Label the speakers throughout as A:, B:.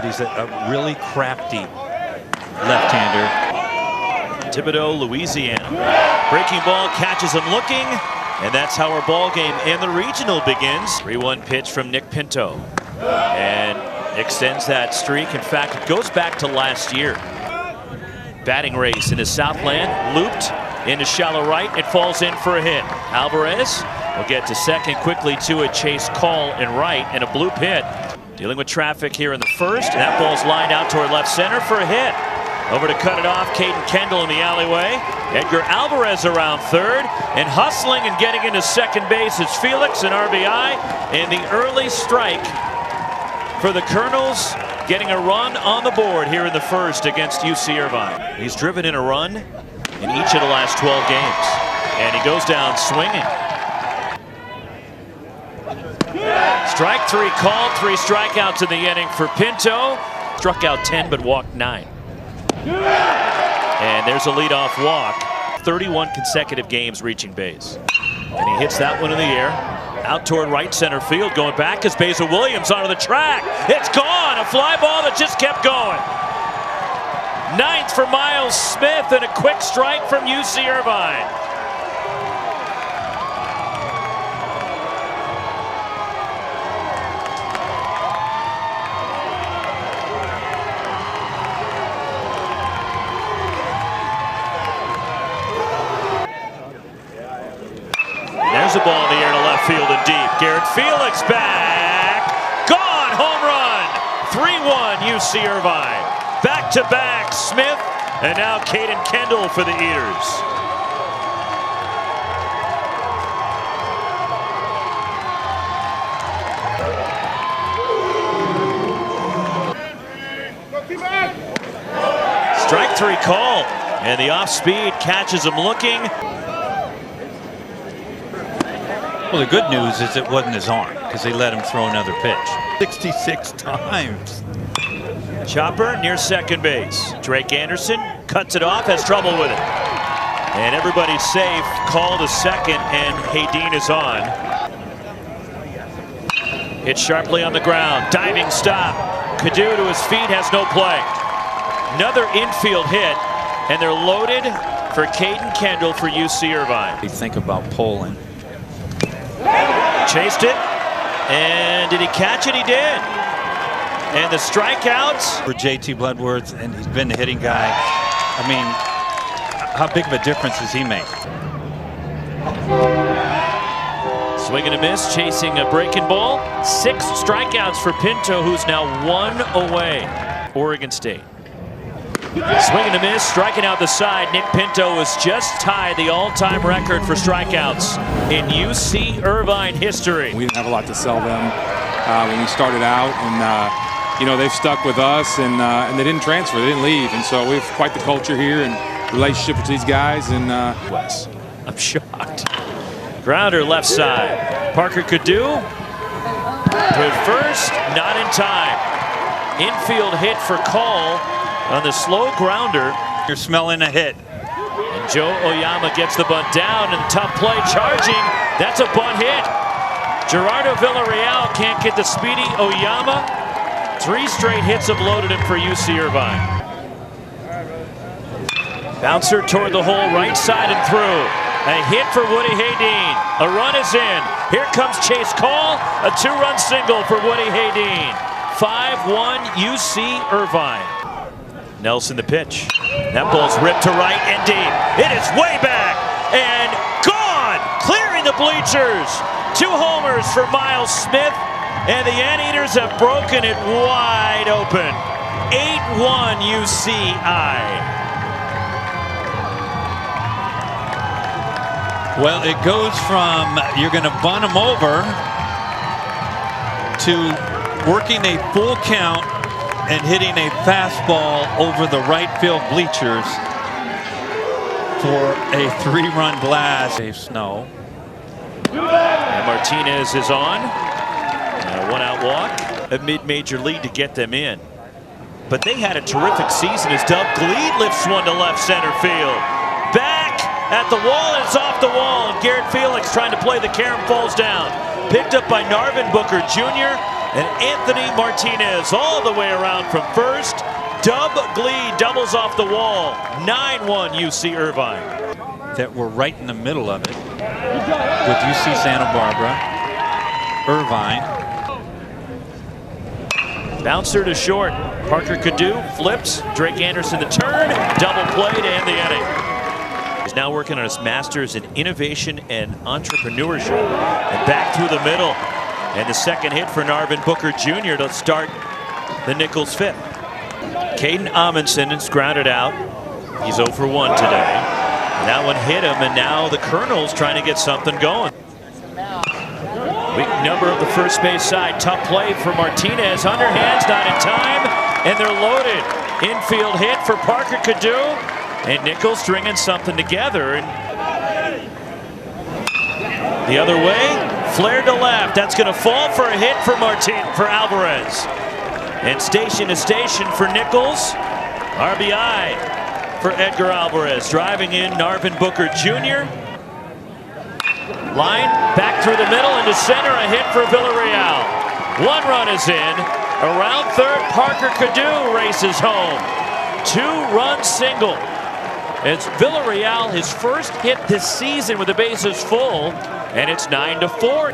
A: He's a really crafty left-hander.
B: Thibodaux, Louisiana. Breaking ball catches him looking, and that's how our ball game and the regional begins. 3-1 pitch from Nick Pinto, and extends that streak. In fact, it goes back to last year. Batting race in the Southland, looped into shallow right. It falls in for a hit. Alvarez will get to second, quickly to a chase call in right, and a bloop hit. Dealing with traffic here in the first, and that ball's lined out toward left center for a hit. Over to cut it off, Caden Kendall in the alleyway. Edgar Alvarez around third, and hustling and getting into second base is Felix, an RBI, and the early strike for the Colonels, getting a run on the board here in the first against UC Irvine. He's driven in a run in each of the last 12 games, and he goes down swinging. Strike three called, 3 strikeouts in the inning for Pinto. Struck out 10 but walked 9. And there's a leadoff walk. 31 consecutive games reaching base. And he hits that one in the air. Out toward right center field. Going back is Basil Williams onto the track. It's gone. A fly ball that just kept going. 9th for Miles Smith, and a quick strike from UC Irvine. There's a ball in the air to left field and deep. Garrett Felix back. Gone. Home run. 3-1 UC Irvine. Back-to-back Smith, and now Caden Kendall for the Eaters. Strike 3 call, and the off-speed catches him looking.
A: Well, the good news is it wasn't his arm, because they let him throw another pitch. 66 times.
B: Chopper near second base. Drake Anderson cuts it off, has trouble with it. And everybody's safe. Call to second, and Haydeen is on. Hit sharply on the ground. Diving stop. Cadu to his feet, has no play. Another infield hit, and they're loaded for Caden Kendall for UC Irvine.
A: You think about Poland.
B: Chased it, and did he catch it? He did. And the strikeouts
A: For JT Bloodworth, and he's been the hitting guy. I mean, how big of a difference does he make?
B: Swing and a miss, chasing a breaking ball. 6 strikeouts for Pinto, who's now 1 away. Oregon State. Swing and a miss, striking out the side. Nick Pinto has just tied the all-time record for strikeouts in UC Irvine history.
C: We didn't have a lot to sell them when we started out, and you know, they've stuck with us, and they didn't transfer, they didn't leave, and so we have quite the culture here and relationship with these guys. And
B: Wes, I'm shocked. Grounder left side. Parker Cadu to first, not in time. Infield hit for Call on the slow grounder.
A: You're smelling a hit.
B: And Joe Oyama gets the bunt down, and tough play charging. That's a bunt hit. Gerardo Villarreal can't get the speedy Oyama. 3 straight hits have loaded him for UC Irvine. Bouncer toward the hole, right side and through. A hit for Woody Haydeen. A run is in. Here comes Chase Call. A 2-run single for Woody Haydeen. 5-1 UC Irvine. Nelson the pitch. That ball's ripped to right and deep. It is way back and gone, clearing the bleachers. 2 homers for Miles Smith, and the Anteaters have broken it wide open. 8-1 UCI.
A: Well, it goes from you're going to bunt him over to working a full count and hitting a fastball over the right field bleachers for a 3-run blast. Save Snow.
B: And Martinez is on. And a 1-out walk. A mid-major lead to get them in. But they had a terrific season as Doug Gleed lifts one to left center field. Back at the wall, and it's off the wall. And Garrett Felix trying to play the carom falls down. Picked up by Narvin Booker Jr. And Anthony Martinez all the way around from first. Dub Glee doubles off the wall. 9-1 UC Irvine.
A: That were right in the middle of it with UC Santa Barbara, Irvine.
B: Bouncer to short. Parker Cadu flips. Drake Anderson the turn. Double play to end the inning. He's now working on his master's in innovation and entrepreneurship. And back through the middle. And the second hit for Narvin Booker Jr. to start the Nicholls fifth. Caden Amundsen is grounded out. He's 0 for 1 today. And that one hit him, and now the Colonel's trying to get something going. Weak number of the first base side. Tough play for Martinez. Underhands not in time, and they're loaded. Infield hit for Parker Cadu, and Nicholls stringing something together. And the other way, flared to left. That's going to fall for a hit for Alvarez. And station to station for Nicholls. RBI for Edgar Alvarez. Driving in Narvin Booker Jr. Line back through the middle into center. A hit for Villarreal. 1 run is in. Around third, Parker Cadu races home. 2-run single. It's Villarreal, his first hit this season with the bases full. And it's 9-4.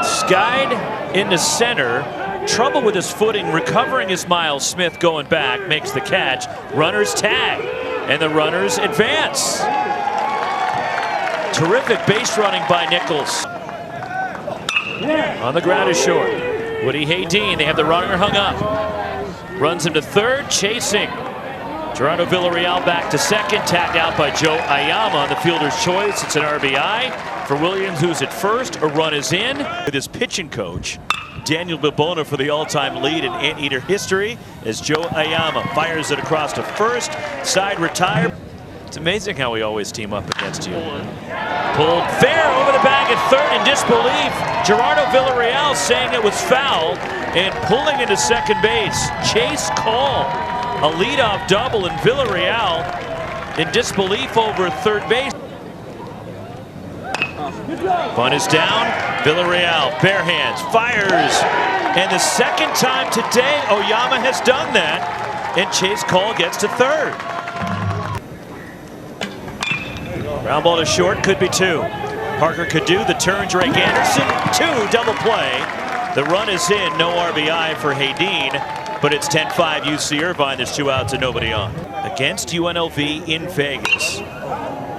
B: Skied into center. Trouble with his footing. Recovering is Miles Smith going back. Makes the catch. Runners tag. And the runners advance. Terrific base running by Nicholls. On the ground is short. Woody Haydeen. They have the runner hung up. Runs him to third. Chasing. Gerardo Villarreal back to second, tagged out by Joe Ayama on the fielder's choice. It's an RBI for Williams, who's at first. A run is in with his pitching coach, Daniel Bibona, for the all-time lead in Anteater history as Joe Ayama fires it across to first. Side retire. It's amazing how we always team up against you. Pulled fair over the bag at third in disbelief. Gerardo Villarreal saying it was foul and pulling into second base. Chase Call. A leadoff double, and Villarreal in disbelief over third base. Bunt is down. Villarreal, bare hands, fires. And the second time today, Oyama has done that. And Chase Cole gets to third. Ground ball to short, could be 2. Parker Cadu, the turn, Drake Anderson, 2, double play. The run is in, no RBI for Haydeen. But it's 10-5 UC Irvine. There's 2 outs and nobody on. Against UNLV in Vegas.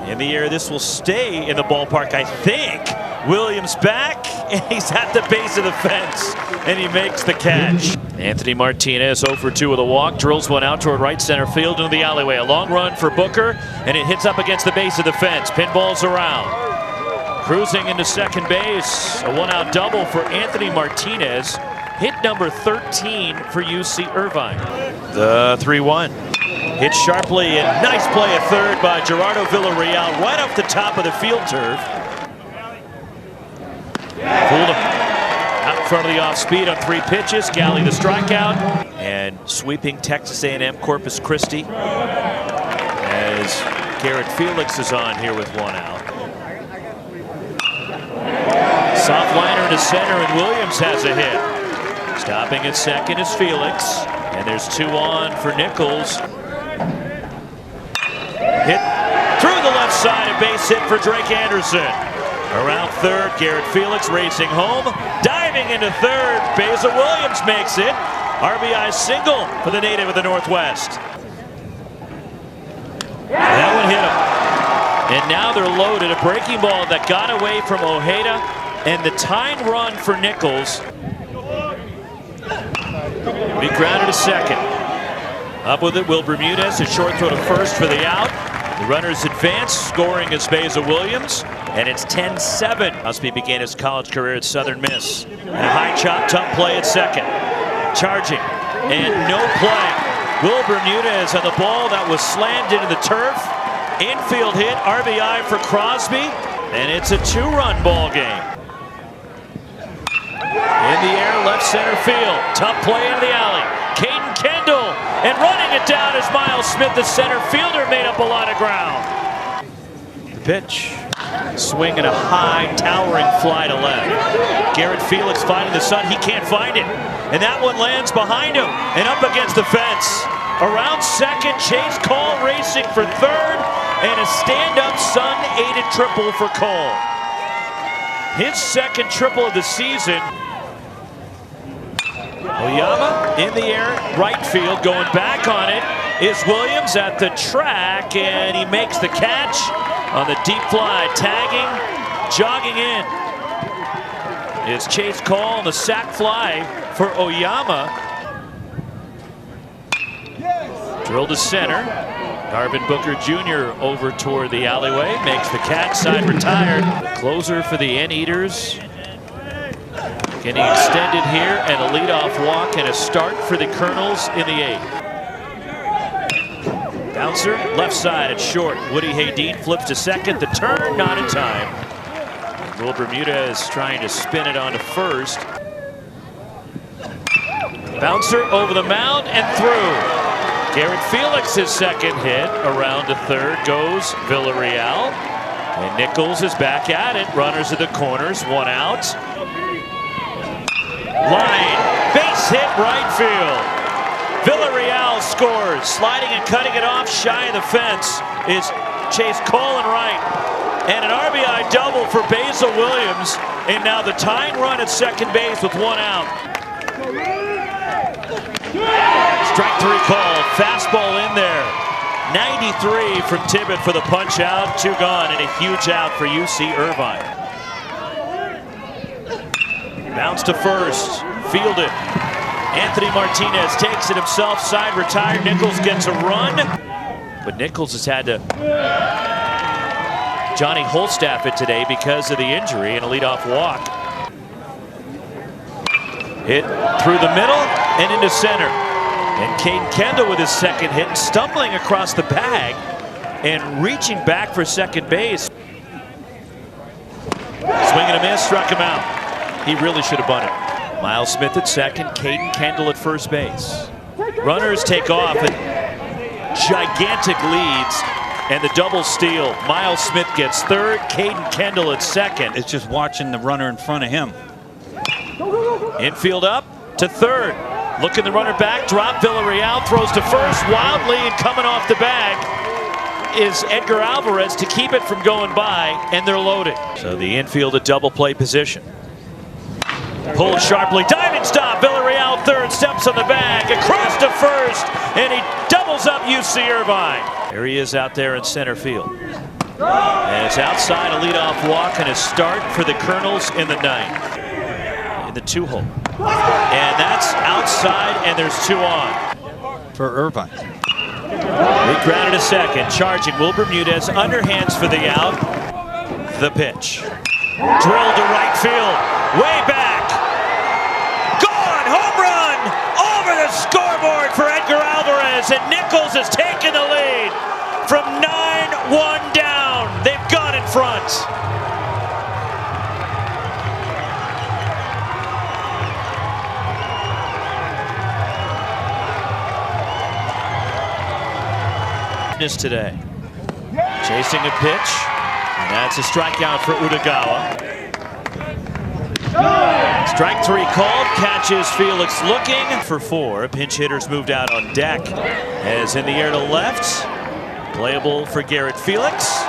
B: In the air, this will stay in the ballpark, I think. Williams back, and he's at the base of the fence, and he makes the catch. Anthony Martinez 0 for 2 with a walk, drills one out toward right center field into the alleyway. A long run for Booker, and it hits up against the base of the fence. Pinballs around. Cruising into second base. A 1-out double for Anthony Martinez. Hit number 13 for UC Irvine. The 3-1. Hit sharply, and nice play at third by Gerardo Villarreal right off the top of the field turf. Fooled him. Out in front of the off speed on 3 pitches. Galley the strikeout. And sweeping Texas A&M Corpus Christi as Garrett Felix is on here with 1 out. Soft liner into center, and Williams has a hit. Stopping at second is Felix, and there's 2 on for Nicholls. Hit through the left side, a base hit for Drake Anderson. Around third, Garrett Felix racing home, diving into third. Basil Williams makes it. RBI single for the native of the Northwest. That one hit him. And now they're loaded. A breaking ball that got away from Ojeda, and the tying run for Nicholls. Be grounded to second. Up with it, Will Bermudez, a short throw to first for the out. The runners advance, scoring is Basil Williams, and it's 10-7. Husby began his college career at Southern Miss. And a high chop, tough play at second. Charging, and no play. Will Bermudez on the ball that was slammed into the turf. Infield hit, RBI for Crosby, and it's a 2-run ball game. In the air, left center field. Tough play into the alley. Caden Kendall, and running it down is Miles Smith, the center fielder, made up a lot of ground. The pitch. Swing and a high, towering fly to left. Garrett Felix finding the sun. He can't find it. And that one lands behind him and up against the fence. Around second, Chase Cole racing for third. And a stand-up sun-aided triple for Cole. His second triple of the season. Oyama in the air, right field, going back on it is Williams at the track, and he makes the catch on the deep fly, tagging, jogging in is Chase Cole on the sac fly for Oyama. Drill to center. Darvin Booker Jr. over toward the alleyway, makes the catch, side retired. Closer for the Anteaters. Getting extended here, and a leadoff walk and a start for the Colonels in the 8th. Bouncer, left side at short. Woody Haydeen flips to second. The turn, not in time. Will Bermudez trying to spin it onto first. Bouncer over the mound and through. Garrett Felix's second hit. Around to third goes Villarreal. And Nicholls is back at it. Runners at the corners, one out. Line, base hit right field. Villarreal scores. Sliding and cutting it off shy of the fence is Chase Cole and right. And an RBI double for Basil Williams. And now the tying run at second base with one out. Strike three call. Fastball in there. 93 from Tibbet for the punch out. Two gone and a huge out for UC Irvine. Bounce to first. Fielded. Anthony Martinez takes it himself. Side retired. Nicholls gets a run. But Nicholls has had to Johnny Holstaff it today because of the injury and a leadoff walk. Hit through the middle and into center. And Caden Kendall with his second hit, stumbling across the bag and reaching back for second base. Swing and a miss, struck him out. He really should have bunted. Miles Smith at second, Caden Kendall at first base. Runners take off and gigantic leads and the double steal. Miles Smith gets third, Caden Kendall at second.
A: It's just watching the runner in front of him.
B: Infield up to third. Looking the runner back, drop. Villarreal throws to first. Wild lead coming off the bag is Edgar Alvarez to keep it from going by, and they're loaded. So the infield a double play position. Pulled sharply, diving stop. Villarreal third, steps on the bag, across to first, and he doubles up UC Irvine. There he is out there in center field. And it's outside, a leadoff walk and a start for the Colonels in the 9th. In the 2-hole. And that's outside, and there's 2 on.
A: For Irvine.
B: We grounded a second, charging Will Bermudez, underhands for the out. The pitch. Drilled to right field, way back. Gone, home run, over the scoreboard for Edgar Alvarez, and Nicholls has taken the lead from 9-1 down. They've gone in front. Today. Chasing a pitch, and that's a strikeout for Utagawa. Strike 3 called, catches Felix looking for 4. Pinch hitters moved out on deck. As in the air to left, playable for Garrett Felix.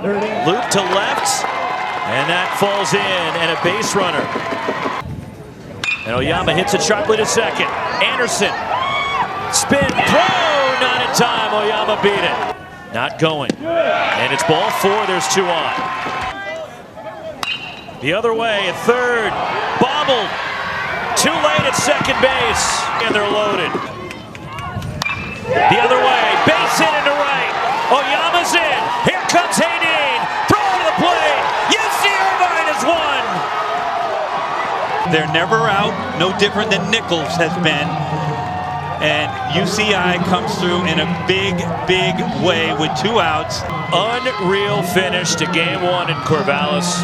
B: Loop to left, and that falls in, and a base runner. And Oyama hits it sharply to second. Anderson, spin, throw! Not in time, Oyama beat it. Not going. And it's ball 4, there's 2 on. The other way at third, bobbled. Too late at second base, and they're loaded. The other way, base hit into right. Oyama's in, here comes Haydeen. Throw to the plate, UC Irvine has won.
A: They're never out, no different than Nicholls has been. And UCI comes through in a big, big way with 2 outs.
B: Unreal finish to game 1 in Corvallis.